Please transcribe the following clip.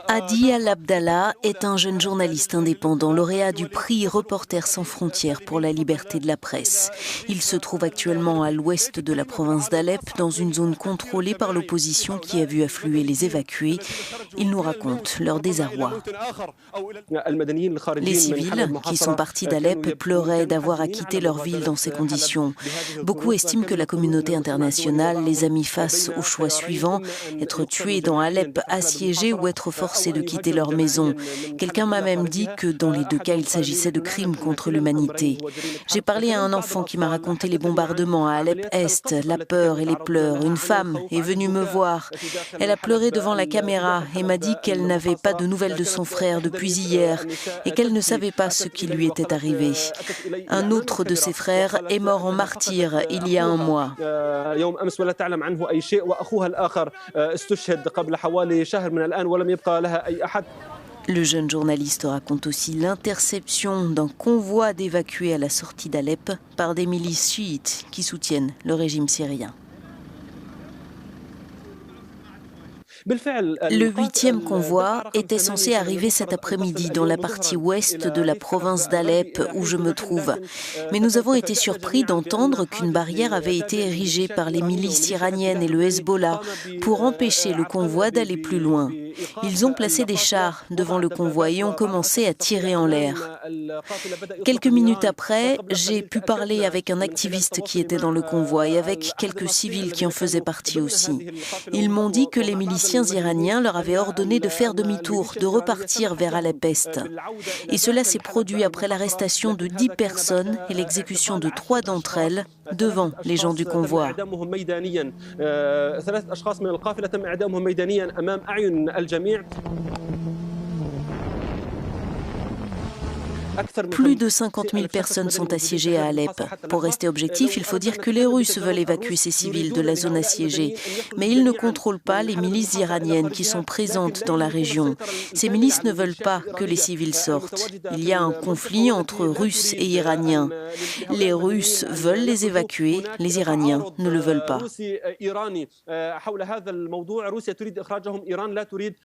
Hadi Al-Abdallah est un jeune journaliste indépendant, lauréat du prix Reporters sans frontières pour la liberté de la presse. Il se trouve actuellement à l'ouest de la province d'Alep, dans une zone contrôlée par l'opposition qui a vu affluer les évacués. Il nous raconte leur désarroi. Les civils qui sont partis d'Alep pleuraient d'avoir à quitter leur ville dans ces conditions. Beaucoup estiment que la communauté internationale les a mis face au choix suivant, être tués dans Alep assiégés ou être forcés de quitter leur maison. Quelqu'un m'a même dit que dans les deux cas, il s'agissait de crimes contre l'humanité. J'ai parlé à un enfant qui m'a raconté les bombardements à Alep-Est, la peur et les pleurs. Une femme est venue me voir. Elle a pleuré devant la caméra et m'a dit qu'elle n'avait pas de nouvelles de son frère depuis hier et qu'elle ne savait pas ce qui lui était arrivé. Un autre de ses frères est mort en martyr il y a un mois. Le jeune journaliste raconte aussi l'interception d'un convoi d'évacués à la sortie d'Alep par des milices chiites qui soutiennent le régime syrien. Le 8e convoi était censé arriver cet après-midi dans la partie ouest de la province d'Alep où je me trouve. Mais nous avons été surpris d'entendre qu'une barrière avait été érigée par les milices iraniennes et le Hezbollah pour empêcher le convoi d'aller plus loin. Ils ont placé des chars devant le convoi et ont commencé à tirer en l'air. Quelques minutes après, j'ai pu parler avec un activiste qui était dans le convoi et avec quelques civils qui en faisaient partie aussi. Ils m'ont dit que les miliciens iraniens leur avaient ordonné de faire demi-tour, de repartir vers Alep-Est. Et cela s'est produit après l'arrestation de 10 personnes et l'exécution de 3 d'entre elles devant les gens du convoi. Plus de 50 000 personnes sont assiégées à Alep. Pour rester objectif, il faut dire que les Russes veulent évacuer ces civils de la zone assiégée. Mais ils ne contrôlent pas les milices iraniennes qui sont présentes dans la région. Ces milices ne veulent pas que les civils sortent. Il y a un conflit entre Russes et Iraniens. Les Russes veulent les évacuer, les Iraniens ne le veulent pas.